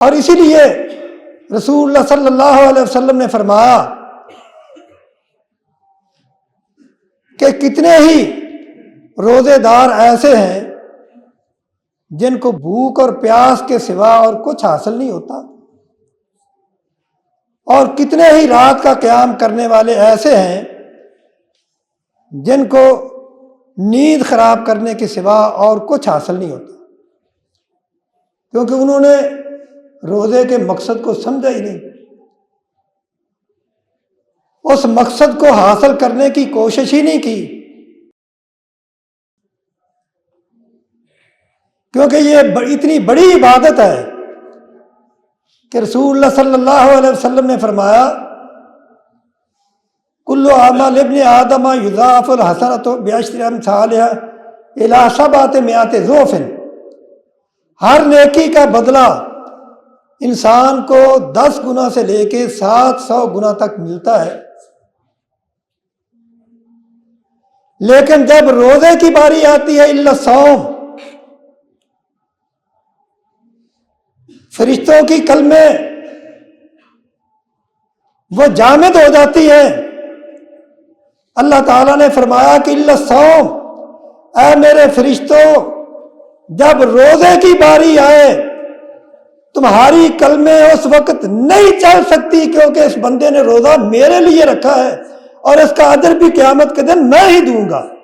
اور اسی لیے رسول اللہ صلی اللہ علیہ وسلم نے فرمایا کہ کتنے ہی روزے دار ایسے ہیں جن کو بھوک اور پیاس کے سوا اور کچھ حاصل نہیں ہوتا، اور کتنے ہی رات کا قیام کرنے والے ایسے ہیں جن کو نیند خراب کرنے کے سوا اور کچھ حاصل نہیں ہوتا، کیونکہ انہوں نے روزے کے مقصد کو سمجھا ہی نہیں، اس مقصد کو حاصل کرنے کی کوشش ہی نہیں کی، کیونکہ یہ اتنی بڑی عبادت ہے کہ رسول اللہ صلی اللہ علیہ وسلم نے فرمایا کل اعمال ابن آدم یضاعف الحسنۃ بعشر امثالها الی 700 ضعف، ہر نیکی کا بدلہ انسان کو 10 گنا سے لے کے 700 گنا تک ملتا ہے، لیکن جب روزے کی باری آتی ہے الا الصوم، فرشتوں کی کلمیں وہ جامد ہو جاتی ہیں۔ اللہ تعالیٰ نے فرمایا کہ الا الصوم، اے میرے فرشتوں جب روزے کی باری آئے تمہاری کلمیں اس وقت نہیں چل سکتی، کیونکہ اس بندے نے روزہ میرے لیے رکھا ہے اور اس کا اجر بھی قیامت کے دن میں ہی دوں گا۔